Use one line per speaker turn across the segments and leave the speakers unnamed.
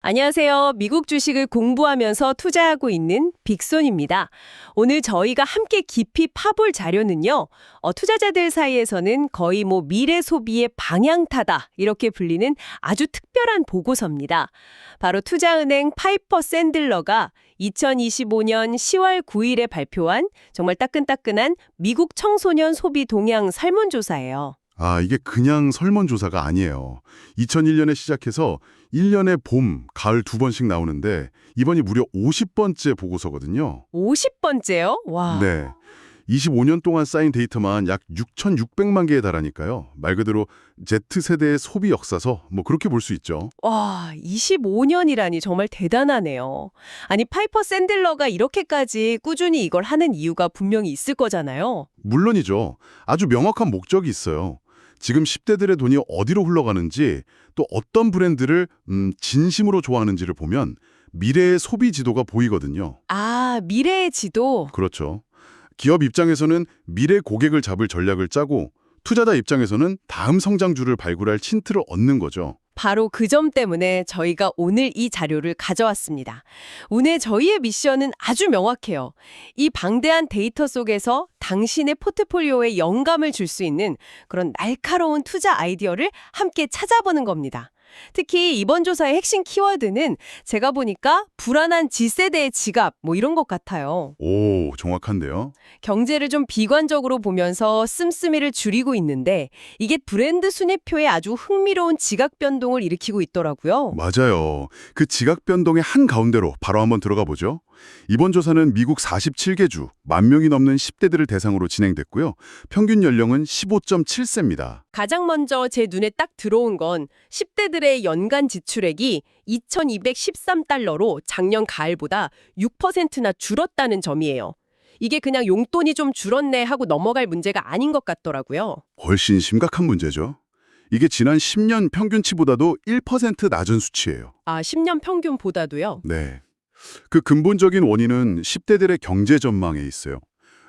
안녕하세요. 미국 주식을 공부하면서 투자하고 있는 빅손입니다. 오늘 저희가 함께 깊이 파볼 자료는요. 투자자들 사이에서는 거의 미래 소비의 방향타다 이렇게 불리는 아주 특별한 보고서입니다. 바로 투자은행 파이퍼 샌들러가 2025년 10월 9일에 발표한 정말 따끈따끈한 미국 청소년 소비 동향 설문조사예요.
이게 그냥 설문조사가 아니에요. 2001년에 시작해서 1년에 봄, 가을 2번씩 나오는데 이번이 무려 50번째 보고서거든요.
50번째요? 와.
네. 25년 동안 쌓인 데이터만 약 6,600만 개에 달하니까요. 말 그대로 Z세대의 소비 역사서 그렇게 볼 수 있죠.
와, 25년이라니 정말 대단하네요. 아니, 파이퍼 샌들러가 이렇게까지 꾸준히 이걸 하는 이유가 분명히 있을 거잖아요.
물론이죠. 아주 명확한 목적이 있어요. 지금 10대들의 돈이 어디로 흘러가는지 또 어떤 브랜드를 진심으로 좋아하는지를 보면 미래의 소비 지도가 보이거든요.
아, 미래의 지도.
그렇죠. 기업 입장에서는 미래 고객을 잡을 전략을 짜고 투자자 입장에서는 다음 성장주를 발굴할 힌트를 얻는 거죠.
바로 그 점 때문에 저희가 오늘 이 자료를 가져왔습니다. 오늘 저희의 미션은 아주 명확해요. 이 방대한 데이터 속에서 당신의 포트폴리오에 영감을 줄 수 있는 그런 날카로운 투자 아이디어를 함께 찾아보는 겁니다. 특히 이번 조사의 핵심 키워드는 제가 보니까 불안한 G세대의 지갑 이런 것 같아요.
오, 정확한데요?
경제를 좀 비관적으로 보면서 씀씀이를 줄이고 있는데 이게 브랜드 순위표에 아주 흥미로운 지각 변동을 일으키고 있더라고요.
맞아요. 그 지각 변동의 한가운데로 바로 한번 들어가 보죠. 이번 조사는 미국 47개 주, 10,000명이 넘는 10대들을 대상으로 진행됐고요. 평균 연령은 15.7세입니다.
가장 먼저 제 눈에 딱 들어온 건 10대들의 연간 지출액이 2,213달러로 작년 가을보다 6%나 줄었다는 점이에요. 이게 그냥 용돈이 좀 줄었네 하고 넘어갈 문제가 아닌 것 같더라고요.
훨씬 심각한 문제죠. 이게 지난 10년 평균치보다도 1% 낮은 수치예요.
아, 10년 평균보다도요?
네. 그 근본적인 원인은 10대들의 경제 전망에 있어요.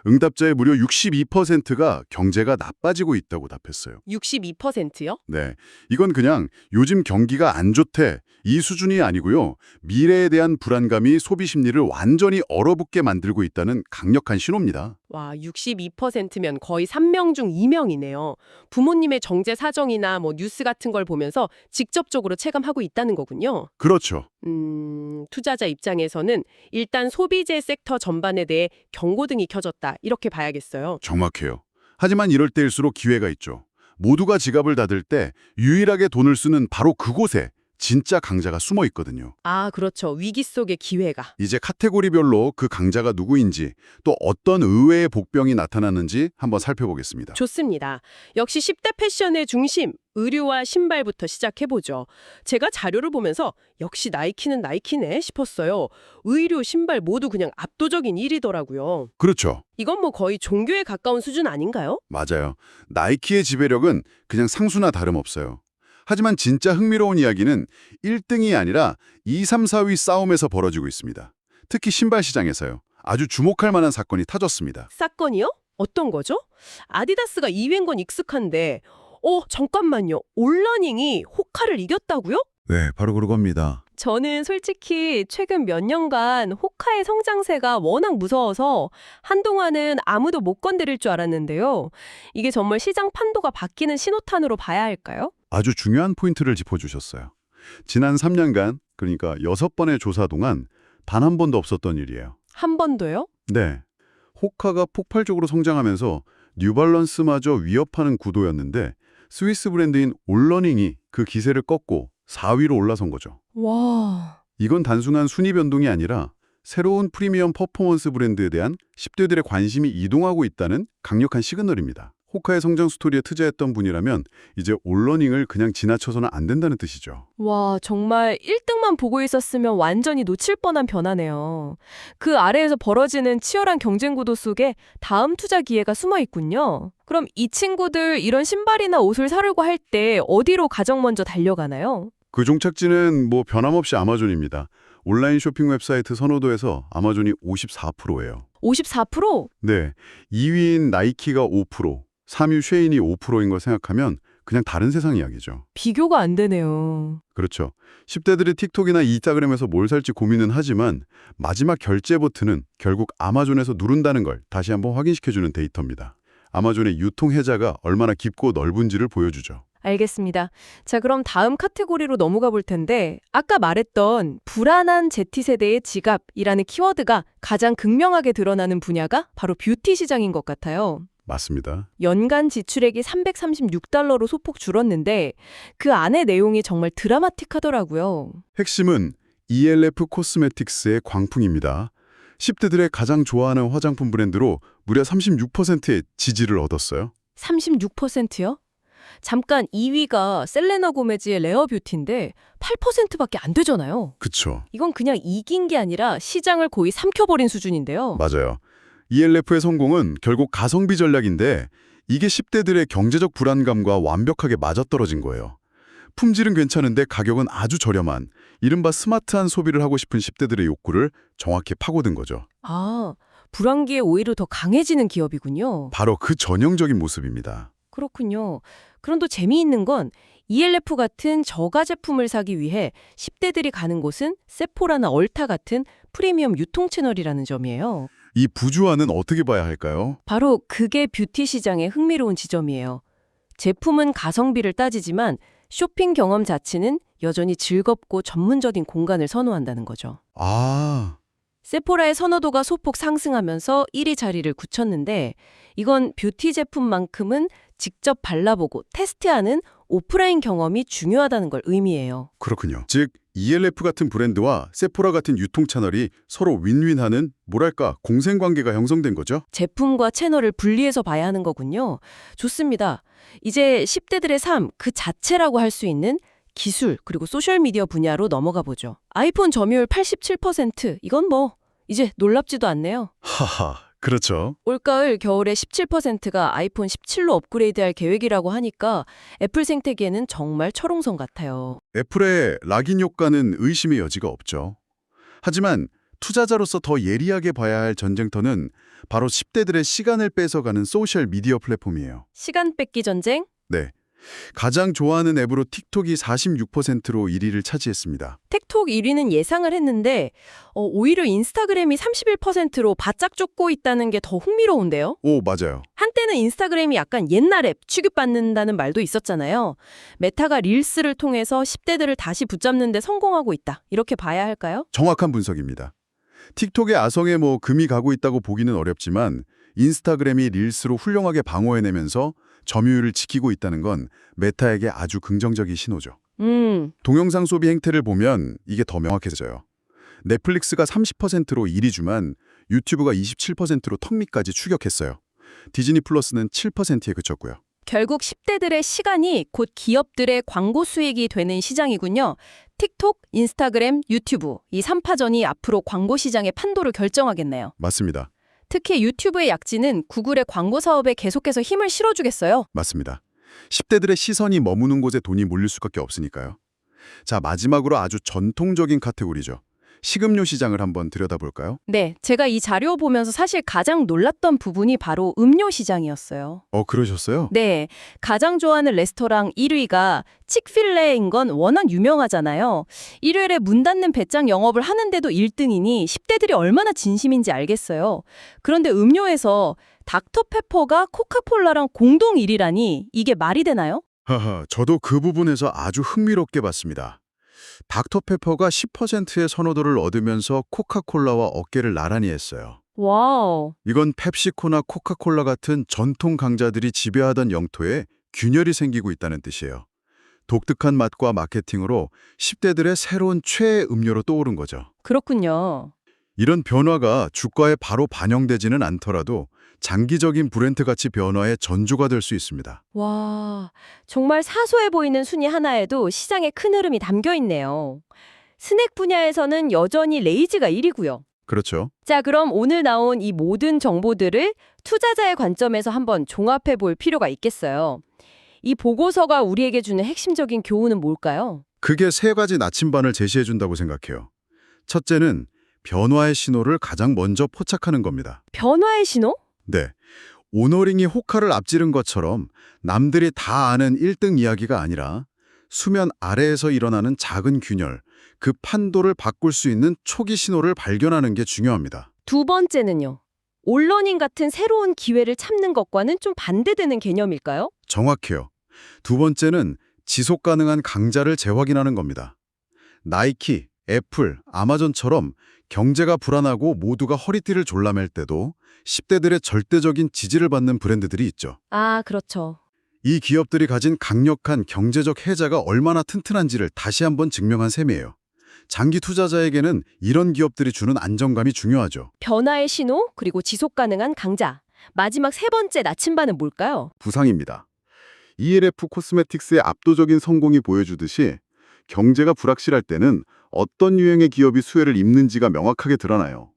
응답자의 무려 62%가 경제가 나빠지고 있다고 답했어요.
62%요?
네. 이건 그냥 요즘 경기가 안 좋대 이 수준이 아니고요. 미래에 대한 불안감이 소비 심리를 완전히 얼어붙게 만들고 있다는 강력한 신호입니다.
와, 62%면 거의 3명 중 2명이네요. 부모님의 정제 사정이나 뉴스 같은 걸 보면서 직접적으로 체감하고 있다는 거군요.
그렇죠.
투자자 입장에서는 일단 소비재 섹터 전반에 대해 경고등이 켜졌다 이렇게 봐야겠어요.
정확해요. 하지만 이럴 때일수록 기회가 있죠. 모두가 지갑을 닫을 때 유일하게 돈을 쓰는 바로 그곳에 진짜 강자가 숨어 있거든요.
아, 그렇죠. 위기 속의 기회가.
이제 카테고리별로 그 강자가 누구인지 또 어떤 의외의 복병이 나타나는지 한번 살펴보겠습니다.
좋습니다. 역시 10대 패션의 중심, 의류와 신발부터 시작해보죠. 제가 자료를 보면서 역시 나이키는 나이키네 싶었어요. 의류, 신발 모두 그냥 압도적인 1위더라고요.
그렇죠.
이건 거의 종교에 가까운 수준 아닌가요?
맞아요. 나이키의 지배력은 그냥 상수나 다름없어요. 하지만 진짜 흥미로운 이야기는 1등이 아니라 2, 3, 4위 싸움에서 벌어지고 있습니다. 특히 신발 시장에서요. 아주 주목할 만한 사건이 터졌습니다.
사건이요? 어떤 거죠? 아디다스가 2위인 건 익숙한데 잠깐만요. 올러닝이 호카를 이겼다고요?
네, 바로 그겁니다.
저는 솔직히 최근 몇 년간 호카의 성장세가 워낙 무서워서 한동안은 아무도 못 건드릴 줄 알았는데요. 이게 정말 시장 판도가 바뀌는 신호탄으로 봐야 할까요?
아주 중요한 포인트를 짚어주셨어요. 지난 3년간, 그러니까 6번의 조사 동안 단 한 번도 없었던 일이에요.
한 번도요?
네. 호카가 폭발적으로 성장하면서 뉴발란스마저 위협하는 구도였는데 스위스 브랜드인 올러닝이 그 기세를 꺾고 4위로 올라선 거죠.
와...
이건 단순한 순위 변동이 아니라 새로운 프리미엄 퍼포먼스 브랜드에 대한 10대들의 관심이 이동하고 있다는 강력한 시그널입니다. 호카의 성장 스토리에 투자했던 분이라면 이제 올러닝을 그냥 지나쳐서는 안 된다는 뜻이죠.
와, 정말 1등만 보고 있었으면 완전히 놓칠 뻔한 변화네요. 그 아래에서 벌어지는 치열한 경쟁 구도 속에 다음 투자 기회가 숨어 있군요. 그럼 이 친구들 이런 신발이나 옷을 사려고 할 때 어디로 가장 먼저 달려가나요?
그 종착지는 변함없이 아마존입니다. 온라인 쇼핑 웹사이트 선호도에서 아마존이 54%예요.
54%?
네, 2위인 나이키가 5%, 3위 쉐인이 5%인 걸 생각하면 그냥 다른 세상 이야기죠.
비교가 안 되네요.
그렇죠. 10대들이 틱톡이나 인스타그램에서 뭘 살지 고민은 하지만 마지막 결제 버튼은 결국 아마존에서 누른다는 걸 다시 한번 확인시켜주는 데이터입니다. 아마존의 유통 혜자가 얼마나 깊고 넓은지를 보여주죠.
알겠습니다. 자, 그럼 다음 카테고리로 넘어가 볼 텐데 아까 말했던 불안한 Z세대의 지갑이라는 키워드가 가장 극명하게 드러나는 분야가 바로 뷰티 시장인 것 같아요.
맞습니다.
연간 지출액이 $336로 소폭 줄었는데 그 안의 내용이 정말 드라마틱하더라고요.
핵심은 ELF 코스메틱스의 광풍입니다. 10대들의 가장 좋아하는 화장품 브랜드로 무려 36%의 지지를 얻었어요.
36%요? 잠깐 2위가 셀레나 고메즈의 레어 뷰티인데 8%밖에 안 되잖아요.
그쵸.
이건 그냥 이긴 게 아니라 시장을 거의 삼켜버린 수준인데요.
맞아요. ELF의 성공은 결국 가성비 전략인데 이게 10대들의 경제적 불안감과 완벽하게 맞아떨어진 거예요. 품질은 괜찮은데 가격은 아주 저렴한 이른바 스마트한 소비를 하고 싶은 10대들의 욕구를 정확히 파고든 거죠.
아, 불황기에 오히려 더 강해지는 기업이군요.
바로 그 전형적인 모습입니다.
그렇군요. 그럼 또 재미있는 건 ELF 같은 저가 제품을 사기 위해 10대들이 가는 곳은 세포라나 얼타 같은 프리미엄 유통 채널이라는 점이에요.
이 부주화는 어떻게 봐야 할까요?
바로 그게 뷰티 시장의 흥미로운 지점이에요. 제품은 가성비를 따지지만 쇼핑 경험 자체는 여전히 즐겁고 전문적인 공간을 선호한다는 거죠.
아,
세포라의 선호도가 소폭 상승하면서 1위 자리를 굳혔는데 이건 뷰티 제품만큼은 직접 발라보고 테스트하는 오프라인 경험이 중요하다는 걸 의미해요.
그렇군요. 즉 ELF 같은 브랜드와 세포라 같은 유통 채널이 서로 윈윈하는 뭐랄까 공생관계가 형성된 거죠?
제품과 채널을 분리해서 봐야 하는 거군요. 좋습니다. 이제 10대들의 삶 그 자체라고 할 수 있는 기술 그리고 소셜미디어 분야로 넘어가 보죠. 아이폰 점유율 87%, 이건 뭐 이제 놀랍지도 않네요.
하하, 그렇죠.
올가을 겨울에 17%가 아이폰 17로 업그레이드할 계획이라고 하니까 애플 생태계는 정말 철옹성 같아요.
애플의 락인 효과는 의심의 여지가 없죠. 하지만 투자자로서 더 예리하게 봐야 할 전쟁터는 바로 10대들의 시간을 뺏어가는 소셜 미디어 플랫폼이에요.
시간 뺏기 전쟁?
네. 가장 좋아하는 앱으로 틱톡이 46%로 1위를 차지했습니다.
틱톡 1위는 예상을 했는데 오히려 인스타그램이 31%로 바짝 쫓고 있다는 게 더 흥미로운데요.
오, 맞아요.
한때는 인스타그램이 약간 옛날 앱 취급받는다는 말도 있었잖아요. 메타가 릴스를 통해서 10대들을 다시 붙잡는 데 성공하고 있다. 이렇게 봐야 할까요?
정확한 분석입니다. 틱톡의 아성에 금이 가고 있다고 보기는 어렵지만 인스타그램이 릴스로 훌륭하게 방어해내면서 점유율을 지키고 있다는 건 메타에게 아주 긍정적인 신호죠. 동영상 소비 행태를 보면 이게 더 명확해져요. 넷플릭스가 30%로 1위지만 유튜브가 27%로 턱 밑까지 추격했어요. 디즈니 플러스는 7%에 그쳤고요.
결국 10대들의 시간이 곧 기업들의 광고 수익이 되는 시장이군요. 틱톡, 인스타그램, 유튜브 이 3파전이 앞으로 광고 시장의 판도를 결정하겠네요.
맞습니다.
특히 유튜브의 약진은 구글의 광고 사업에 계속해서 힘을 실어주겠어요.
맞습니다. 10대들의 시선이 머무는 곳에 돈이 몰릴 수밖에 없으니까요. 자, 마지막으로 아주 전통적인 카테고리죠. 식음료 시장을 한번 들여다볼까요?
네, 제가 이 자료 보면서 사실 가장 놀랐던 부분이 바로 음료 시장이었어요.
그러셨어요?
네, 가장 좋아하는 레스토랑 1위가 칙필레인 건 워낙 유명하잖아요. 일요일에 문 닫는 배짱 영업을 하는데도 1등이니 10대들이 얼마나 진심인지 알겠어요. 그런데 음료에서 닥터페퍼가 코카콜라랑 공동 1위라니 이게 말이 되나요?
하하, 저도 그 부분에서 아주 흥미롭게 봤습니다. 닥터페퍼가 10%의 선호도를 얻으면서 코카콜라와 어깨를 나란히 했어요.
와우.
이건 펩시코나 코카콜라 같은 전통 강자들이 지배하던 영토에 균열이 생기고 있다는 뜻이에요. 독특한 맛과 마케팅으로 10대들의 새로운 최애 음료로 떠오른 거죠.
그렇군요.
이런 변화가 주가에 바로 반영되지는 않더라도 장기적인 브랜드 가치 변화의 전조가 될 수 있습니다.
와, 정말 사소해 보이는 순위 하나에도 시장의 큰 흐름이 담겨 있네요. 스낵 분야에서는 여전히 레이즈가 1위고요.
그렇죠.
자, 그럼 오늘 나온 이 모든 정보들을 투자자의 관점에서 한번 종합해 볼 필요가 있겠어요. 이 보고서가 우리에게 주는 핵심적인 교훈은 뭘까요?
그게 세 가지 나침반을 제시해 준다고 생각해요. 첫째는 변화의 신호를 가장 먼저 포착하는 겁니다.
변화의 신호?
네. 오너링이 호카를 앞지른 것처럼 남들이 다 아는 1등 이야기가 아니라 수면 아래에서 일어나는 작은 균열, 그 판도를 바꿀 수 있는 초기 신호를 발견하는 게 중요합니다.
두 번째는요. 올러닝 같은 새로운 기회를 참는 것과는 좀 반대되는 개념일까요?
정확해요. 두 번째는 지속 가능한 강자를 재확인하는 겁니다. 나이키, 애플, 아마존처럼 경제가 불안하고 모두가 허리띠를 졸라맬 때도 10대들의 절대적인 지지를 받는 브랜드들이 있죠.
아, 그렇죠.
이 기업들이 가진 강력한 경제적 해자가 얼마나 튼튼한지를 다시 한번 증명한 셈이에요. 장기 투자자에게는 이런 기업들이 주는 안정감이 중요하죠.
변화의 신호, 그리고 지속 가능한 강자. 마지막 세 번째 나침반은 뭘까요?
부상입니다. ELF 코스메틱스의 압도적인 성공이 보여주듯이 경제가 불확실할 때는 어떤 유형의 기업이 수혜를 입는지가 명확하게 드러나요.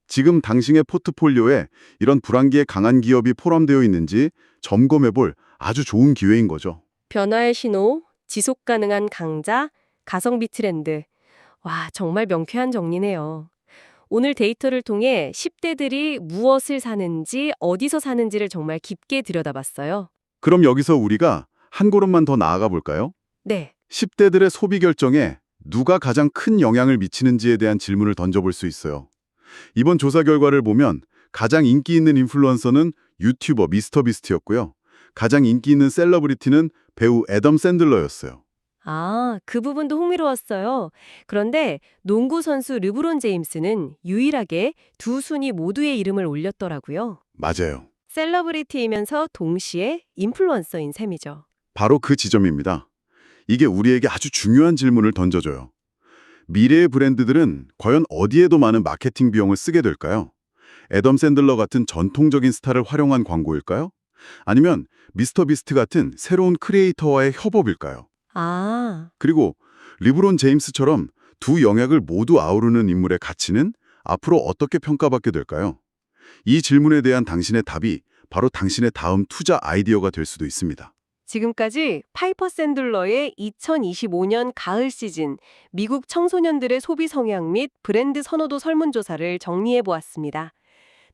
지금 당신의 포트폴리오에 이런 불황기에 강한 기업이 포함되어 있는지 점검해볼 아주 좋은 기회인 거죠.
변화의 신호, 지속 가능한 강자, 가성비 트렌드. 와, 정말 명쾌한 정리네요. 오늘 데이터를 통해 10대들이 무엇을 사는지, 어디서 사는지를 정말 깊게 들여다봤어요.
그럼 여기서 우리가 한 걸음만 더 나아가 볼까요?
네.
10대들의 소비 결정에 누가 가장 큰 영향을 미치는지에 대한 질문을 던져볼 수 있어요. 이번 조사 결과를 보면 가장 인기 있는 인플루언서는 유튜버 미스터비스트였고요. 가장 인기 있는 셀러브리티는 배우 애덤 샌들러였어요.
아, 그 부분도 흥미로웠어요. 그런데 농구 선수 르브론 제임스는 유일하게 두 순위 모두의 이름을 올렸더라고요.
맞아요.
셀러브리티이면서 동시에 인플루언서인 셈이죠.
바로 그 지점입니다. 이게 우리에게 아주 중요한 질문을 던져줘요. 미래의 브랜드들은 과연 어디에도 많은 마케팅 비용을 쓰게 될까요? 애덤 샌들러 같은 전통적인 스타를 활용한 광고일까요? 아니면 미스터비스트 같은 새로운 크리에이터와의 협업일까요?
아,
그리고 르브론 제임스처럼 두 영역을 모두 아우르는 인물의 가치는 앞으로 어떻게 평가받게 될까요? 이 질문에 대한 당신의 답이 바로 당신의 다음 투자 아이디어가 될 수도 있습니다.
지금까지 파이퍼 샌들러의 2025년 가을 시즌 미국 청소년들의 소비 성향 및 브랜드 선호도 설문조사를 정리해 보았습니다.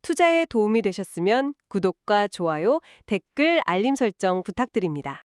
투자에 도움이 되셨으면 구독과 좋아요, 댓글, 알림 설정 부탁드립니다.